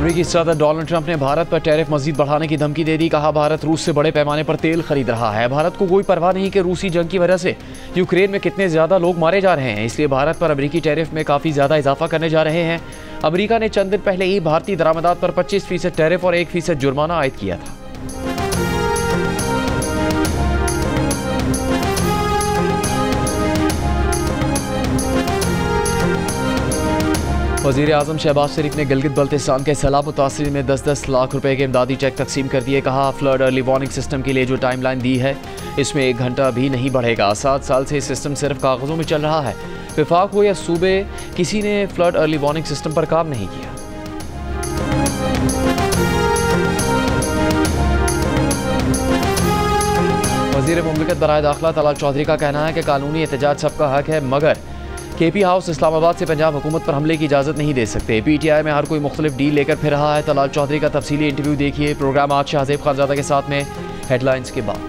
अमेरिकी सदर Donald Trump ने भारत पर टैरिफ मजीद बढ़ाने की धमकी दे दी। कहा भारत रूस से बड़े पैमाने पर तेल खरीद रहा है। भारत को कोई परवाह नहीं कि रूसी जंग की वजह से यूक्रेन में कितने ज्यादा लोग मारे जा रहे हैं, इसलिए भारत पर अमेरिकी टैरिफ में काफी ज्यादा इजाफा करने जा रहे हैं। अमेरिका ने चंद दिन पहले ही भारतीय दरामदात पर 25% टैरिफ और 1% जुर्माना आयद किया था। वज़ीर आज़म शहबाज शरीफ ने गिलगित बल्तिस्तान के सैलाब मुतासिरीन में 10-10 लाख रुपए के इमदादी चेक तकसीम कर दिए। कहा फ्लड अर्ली वार्निंग सिस्टम के लिए जो टाइमलाइन दी है इसमें 1 घंटा भी नहीं बढ़ेगा। 7 साल से सिस्टम सिर्फ कागजों में चल रहा है। विफाक हो या सूबे, किसी ने फ्लड अर्ली वार्निंग सिस्टम पर काम नहीं किया। वज़ीर मुमलिकत बराए दाखिला तलाल चौधरी का कहना है कि कानूनी एहतजाज सबका हक है, मगर केपी हाउस इस्लामाबाद से पंजाब हुकूमत पर हमले की इजाज़त नहीं दे सकते। PTI में हर कोई मुख्तलिफ डील लेकर फिर रहा है। तलाल चौधरी का तफसीली इंटरव्यू देखिए। प्रोग्राम आज शाहजेब खानजादा के साथ में हेडलाइंस के बाद।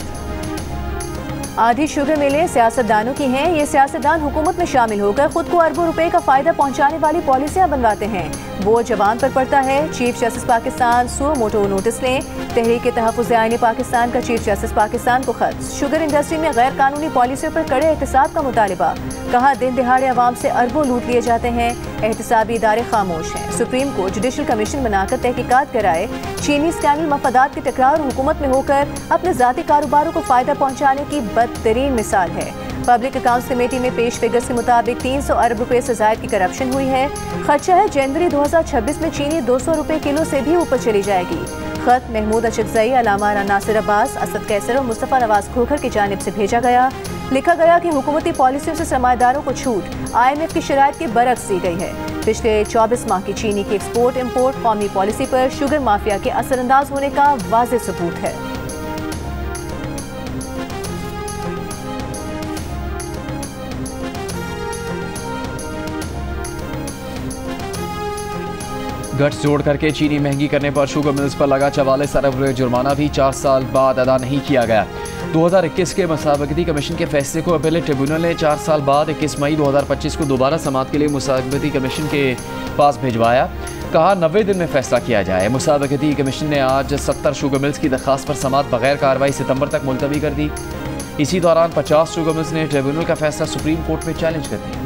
आधी शुगर मिलें सियासतदानों की हैं। ये सियासतदान हुकूमत में शामिल होकर खुद को अरबों रुपए का फायदा पहुंचाने वाली पॉलिसियां बनवाते हैं। वो जवान पर पड़ता है। चीफ जस्टिस पाकिस्तान सो मोटो नोटिस लें। तहरीक तहफ़्फ़ुज़ आईन पाकिस्तान का चीफ जस्टिस पाकिस्तान को खत। शुगर इंडस्ट्री में गैर कानूनी पॉलिसियों पर कड़े एहतसाब का मुतालिबा। कहा दिन दिहाड़े अवाम से अरबों लूट लिए जाते हैं। एहतसाबी इदारे खामोश हैं। सुप्रीम कोर्ट जुडिशल कमीशन बनाकर तहकीकात कराए। चीनी स्कैंडल मफादात के टकराव और हुकूमत में होकर अपने ज़ाती कारोबारों को फ़ायदा पहुँचाने की बदतरीन मिसाल है। पब्लिक अकाउंट्स कमेटी में पेश फिगर्स के मुताबिक 300 अरब रुपए से ज़ायद की करप्शन हुई है। खर्चा है जनवरी 2026 में चीनी 200 रुपए किलो से भी ऊपर चली जाएगी। खत महमूद अशरफजई, अलामा नासिर अब्बास, असद कैसर और मुस्तफ़ा नवाज खोखर की जानिब से भेजा गया। लिखा गया कि हुकूमती पॉलिसियों से सरमाएदारों को छूट IMF की शराइत के बरक्स दी गई है। पिछले 24 माह की चीनी की एक्सपोर्ट इम्पोर्ट कौमी पॉलिसी पर शुगर माफिया के असरअंदाज होने का वाज़ेह सबूत है। गट्स जोड़ करके चीनी महंगी करने पर शुगर मिल्स पर लगा 44 अरब रुपये जुर्माना भी 4 साल बाद अदा नहीं किया गया। 2021 के मुसावकती कमीशन के फैसले को अपीलेट ट्रिब्यूनल ने 4 साल बाद 21 मई 2025 को दोबारा समाअत के लिए मुसावकती कमीशन के पास भिजवाया। कहा 90 दिन में फैसला किया जाए। मुसावकती कमीशन ने आज 70 शुगर मिल्स की दरख्वास्त पर समाअत बगैर कार्रवाई सितंबर तक मुलतवी कर दी। इसी दौरान 50 शुगर मिल्स ने ट्रिब्यूनल का फैसला सुप्रीम कोर्ट में चैलेंज कर दिया।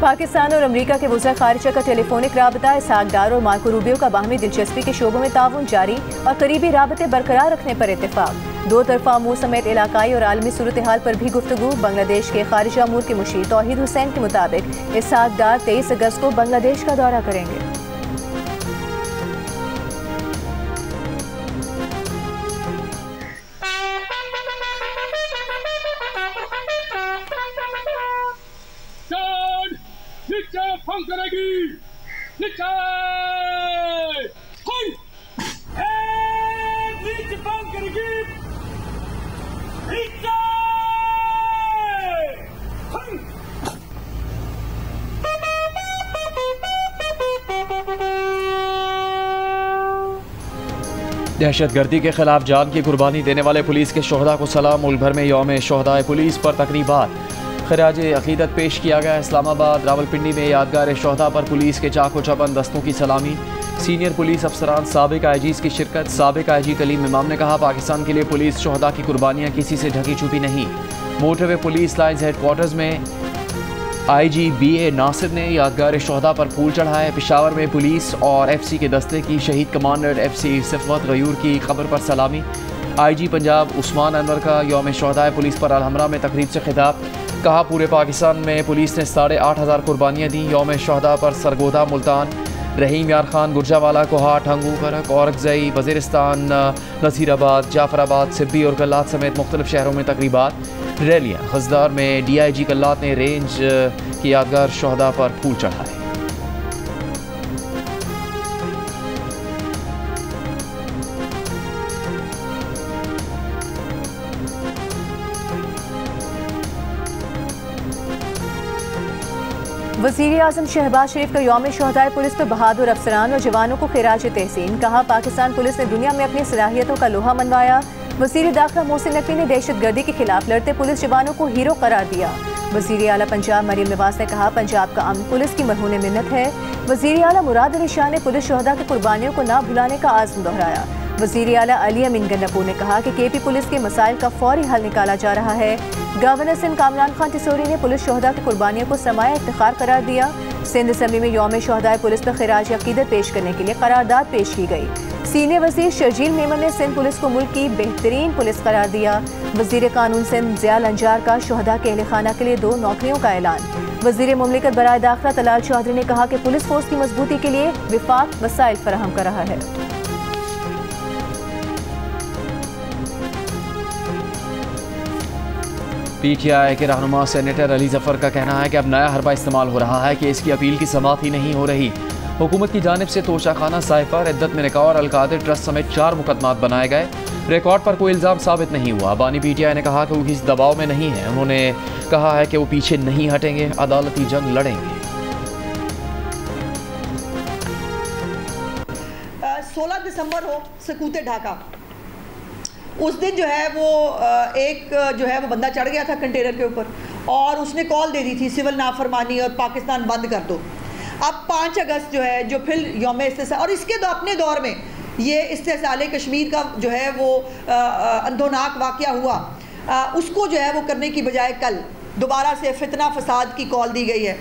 पाकिस्तान और अमेरिका के वज़ीर ख़ारिजा का टेलीफोनिक राबता। इसहाक डार और मार्को रूबियो का बाहमी दिलचस्पी के शोबों में ताउन जारी और करीबी राबते बरकरार रखने पर इत्तेफाक। दो तरफा अमूर समेत इलाकाई और आलमी सूरत हाल पर भी गुफ्तगू। बांग्लादेश के खारिजा अमूर के मुशीर तौहीद हुसैन के मुताबिक इसहाक डार 23 अगस्त को बांग्लादेश का दौरा करेंगे। दहशतगर्दी के खिलाफ जान की कुर्बानी देने वाले पुलिस के शोहदा को सलाम। मुल्क भर में यौम शोहदाए पुलिस पर तकरीबात खराज अकीदत पेश किया गया। इस्लामाबाद रावलपिंडी में यादगार शोहदा पर पुलिस के चाको चौबंद दस्तों की सलामी। सीनियर पुलिस अफसरान साबिक IGs की शिरकत। साबिक IG कलीम इमाम ने कहा पाकिस्तान के लिए पुलिस शोहदा की कुर्बानियाँ किसी से ढकी छुपी नहीं। मोटरवे पुलिस लाइन्स हेडक्वार्टर्स में IG BA नासिर ने यादगार शोहदा पर फूल चढ़ाए। पेशावर में पुलिस और FC के दस्ते की शहीद कमांडर FC सिफमत गयूर की खबर पर सलामी। IG पंजाब उस्मान अनवर का यौम शोहदाए पुलिस पर अलहमरा में तकरीब से खिताब। कहा पूरे पाकिस्तान में पुलिस ने 8,500 कुर्बानियाँ दी। यौम शोहदा पर सरगोदा मुल्तान, रहीम यार खान, गुरजावाला, कोहाट, हंगू, करक, औरकजई, वज़ीरिस्तान, नसीराबाद, जाफराबाद, सिब्बी और कल्लात समेत मुख्तलिफ शहरों में तकरीबात, रैलियाँ। हज़दार में DIG कल्लात ने रेंज की यादगार शोहदा पर फूल चढ़ाए। वज़ीर आज़म शहबाज शरीफ का यौम शोहदाए पुलिस पर बहादुर अफसरान और जवानों को खिराज तहसीन। कहा पाकिस्तान पुलिस ने दुनिया में अपनी सलाहियतों का लोहा मनवाया। वज़ीर दाखिला मोहसिन नकवी ने दहशतगर्दी के खिलाफ लड़ते पुलिस जवानों को हीरो करार दिया। वज़ीर आला पंजाब मरियम नवाज ने कहा, पंजाब का अमन पुलिस की मरहून मिन्नत है। वज़ीर आला मुराद अली शाह ने पुलिस शहदा की कुर्बानियों को ना भुलाने का आज़म दोहराया। वज़ीर आला अली अमीन गंडापुर ने कहा कि केपी पुलिस के मसाइल का फौरी हल निकाला जा रहा है। गवर्नर सिंध कामरान खान टिसोरी ने पुलिस शहदा की कुर्बानियों को सरमाया इफ्तिखार करार दिया। सिंध असम्बली में यौम शहदाए पुलिस पर खिराज अकीदत पेश करने के लिए करारदाद पेश की गई। सीनियर वज़ीर शर्जील मेमन ने सिंध पुलिस को मुल्क की बेहतरीन पुलिस करार दिया। वज़ीर कानून सिंध ज़िया लंजार का शहदा के अहले खाना के लिए 2 नौकरियों का ऐलान। वज़ीर मुमलिकत बराए दाखिला तलाल चौधरी ने कहा कि पुलिस फोर्स की मजबूती के लिए विफाक वसाइल फराहम कर रहा है। PTI के रहनुमा सेनेटर अली जफर का कहना है कि अब नया हरबा इस्तेमाल हो रहा है कि इसकी अपील की समाअत ही नहीं हो रही। हुकूमत की जानिब से तोशाखाना साइफर, इद्दत में निकाह और अलकादिर ट्रस्ट समेत 4 मुकदमात बनाए गए। रिकॉर्ड पर कोई इल्ज़ाम साबित नहीं हुआ। बानी PTI ने कहा कि वो किसी दबाव में नहीं है। उन्होंने कहा है कि वो पीछे नहीं हटेंगे, अदालती जंग लड़ेंगे। 16 दिसंबर हो सकूते ढाका, उस दिन जो है वो एक जो है वो बंदा चढ़ गया था कंटेनर के ऊपर और उसने कॉल दे दी थी सिविल नाफरमानी और पाकिस्तान बंद कर दो। अब 5 अगस्त जो है जो फिर यौम इस्तिसाल और इसके अपने दौर में ये इस्तिसाल कश्मीर का जो है वो अंधोनाक वाक़या हुआ, उसको जो है वो करने की बजाय कल दोबारा से फितना फसाद की कॉल दी गई है।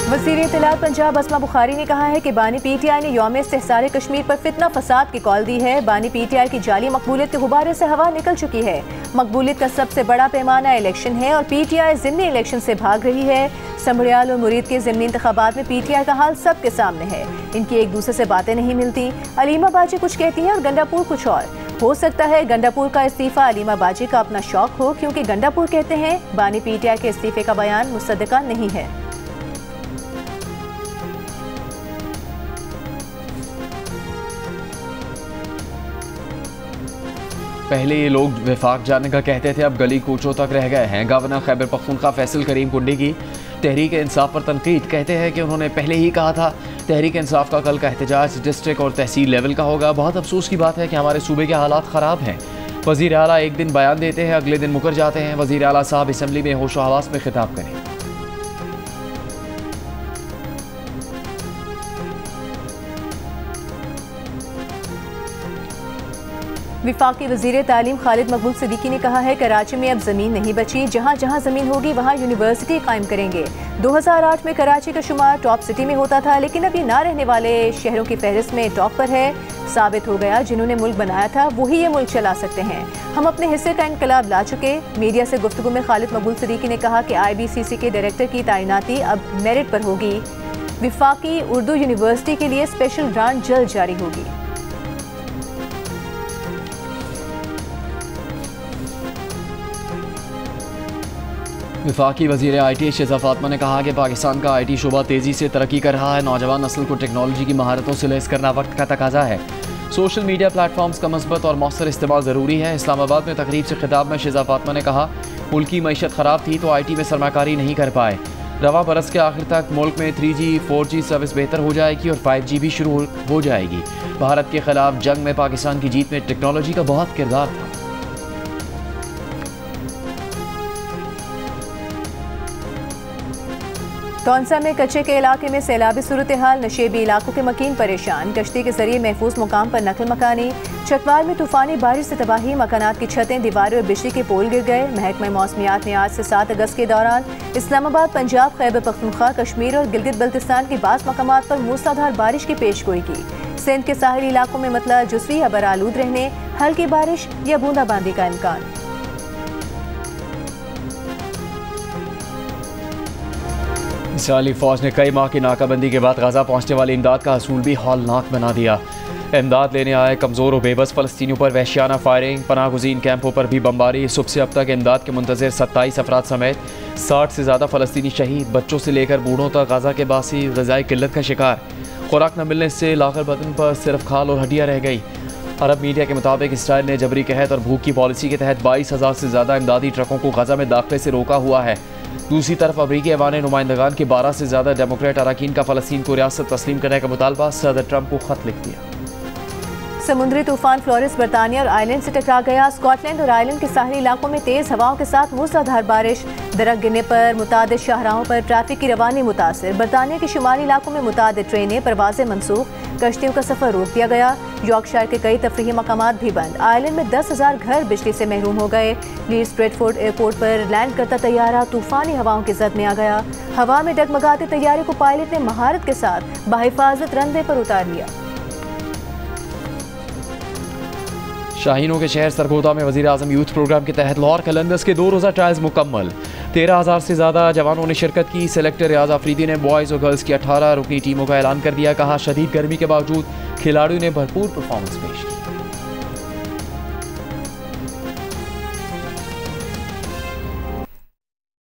वज़ीर इत्तलात पंजाब अस्मा बुखारी ने कहा है कि बानी PTI ने यौम इस्तिहसाल कश्मीर पर फितना फसाद की कॉल दी है। बानी PTI की जाली मकबूलियत के गुब्बारे से हवा निकल चुकी है। मकबूलियत का सबसे बड़ा पैमाना इलेक्शन है और PTI ज़िमनी इलेक्शन से भाग रही है। समड़ियाल और मुरीद के ज़िमनी इंतखाबात में PTI का हाल सबके सामने है। इनकी एक दूसरे से बातें नहीं मिलती। अलीमा बाजी कुछ कहती हैं और गंडापुर कुछ और। हो सकता है गंडापुर का इस्तीफ़ा अलीमा बाजी का अपना शौक हो, क्योंकि गंडापुर कहते हैं बानी PTI के इस्तीफ़े का बयान मुसद्दका नहीं है। पहले ये लोग विफाक जाने का कहते थे, अब गली कूचों तक रह गए हैं। गवर्नर खैबर पख्तूनख्वा फैसल करीम कुंडी की तहरीक इंसाफ पर तनकीद, कहते हैं कि उन्होंने पहले ही कहा था तहरीक इंसाफ का कल का एहतजाज डिस्ट्रिक्ट और तहसील लेवल का होगा। बहुत अफसोस की बात है कि हमारे सूबे के हालात ख़राब हैं। वज़ीर आला एक दिन बयान देते हैं, अगले दिन मुकर जाते हैं। वज़ीर आला साहब असम्बली में होशो हवास में खिताब करें। विफाकी वज़ीर तालीम खालिद मकबूल सिद्दीकी ने कहा है कराची में अब ज़मीन नहीं बची, जहाँ जहाँ ज़मीन होगी वहाँ यूनिवर्सिटी कायम करेंगे। 2008 में कराची का शुमार टॉप सिटी में होता था, लेकिन अब ये ना रहने वाले शहरों की फहरिस्त में टॉप पर है। साबित हो गया जिन्होंने मुल्क बनाया था वही ये मुल्क चला सकते हैं। हम अपने हिस्से का इनकलाब ला चुके। मीडिया से गुफ्तगू में खालिद मकबूल सिद्दीकी ने कहा कि IBCC के डायरेक्टर की तैनाती अब मेरिट पर होगी। विफाकी उर्दू यूनिवर्सिटी के लिए स्पेशल ग्रांट जल्द जारी होगी। विफाकी वज़ीर IT शहज़ा फातिमा ने कहा कि पाकिस्तान का IT शोबा तेज़ी से तरक्की कर रहा है। नौजवान नस्ल को टेक्नोलॉजी की महारतों से लैस करना वक्त का तकाजा है। सोशल मीडिया प्लेटफॉर्म्स का मस्बत और मौसर इस्तेमाल ज़रूरी है। इस्लामाबाद में तकरीब से खिताब में शहज़ा फातिमा ने कहा मुल्क की मईशत ख़राब थी तो IT में सरमाकारी नहीं कर पाए। रवा बरस के आखिर तक मुल्क में 3G 4G सर्विस बेहतर हो जाएगी और 5G भी शुरू हो जाएगी। भारत के खिलाफ जंग में पाकिस्तान की जीत में टेक्नोलॉजी का बहुत किरदार था। तौंसा में कच्चे के इलाके में सैलाबी सूरत हाल, नशेबी इलाकों के मकीन परेशान। कश्ती के जरिए महफूज मुकाम पर नकल मकानी। चकवाल में तूफानी बारिश से तबाही, मकानात की छतें, दीवारें और बिजली के पोल गिर गए। महकमा मौसमियात ने आज से 7 अगस्त के दौरान इस्लामाबाद, पंजाब, खैबर पख्तूनख्वा, कश्मीर और गिलगित बल्तिस्तान के बाज़ मकामात पर मूसलाधार बारिश की पेशगोई की। सिंध के साहिली इलाकों में मतला जुज़वी या बरालूद रहने, हल्की बारिश या बूंदाबांदी का इम्कान। इसराइली फ़ौज ने कई माह की नाकाबंदी के बाद गाज़ा पहुंचने वाली इमदाद का हसूल भी हौलनाक बना दिया। इमदाद लेने आए कमज़ोर और बेबस फ़लस्तीनियों पर वहशियाना फायरिंग, पनाहगुज़ीन कैंपों पर भी बमबारी। सुबह से अब तक इमदाद के मुंतज़िर 27 अफराद समेत 60 से ज़्यादा फ़लस्तीनी शहीद। बच्चों से लेकर बूढ़ों तक गाज़ा के बासी ग़िज़ाई किल्लत का शिकार। खुराक न मिलने से लाकर बदन पर सिर्फ खाल और हड्डियाँ रह गई। अरब मीडिया के मुताबिक इसराइल ने जबरी कहत और भूख की पॉलिसी के तहत 22,000 से ज़्यादा इमदादी ट्रकों को गाज़ा में दाखिले से रोका हुआ है। दूसरी तरफ अमरीकी ऐवान नुमाइंदगान के 12 से ज़्यादा डेमोक्रेट अरकान का फ़लस्तीन को रियासत तस्लीम करने का मुतालबा सदर ट्रंप को ख़त लिख दिया। समुद्री तूफान फ्लोरिस बर्तानिया और आयरलैंड से टकरा गया। स्कॉटलैंड और आयरलैंड के साहली इलाकों में तेज हवाओं के साथ मूसलाधार बारिश। दरख्त गिरने पर मुतादिद शाहराहों पर ट्रैफिक की रवानी मुतासिर। बर्तानिया के शुमाली इलाकों में मुतादिद ट्रेनें परवाजें मनसूख। कश्तियों का सफर रोक दिया गया। यॉर्कशायर के कई तफरीही मकामात भी बंद। आयरलैंड में 10,000 घर बिजली से महरूम हो गए। लीड्स ब्रेडफोर्ड एयरपोर्ट पर लैंड करता तैयारा तूफानी हवाओं की जद में आ गया। हवा में डगमगाते तैयारे को पायलट ने महारत के साथ बाहिफाजत रनवे पर उतार लिया। शाहीनों के शहर सरगोदा में वज़ीर-ए-आज़म यूथ प्रोग्राम के तहत लाहौर कलंदर्स के 2 रोज़ा ट्रायल्स मुकम्मल। 13,000 से ज़्यादा जवानों ने शिरकत की। सेलेक्टर रियाज अफरीदी ने बॉयज़ और गर्ल्स की 18 रुकनी टीमों का ऐलान कर दिया। कहा, शदीद गर्मी के बावजूद खिलाड़ियों ने भरपूर परफॉर्मेंस पेश की।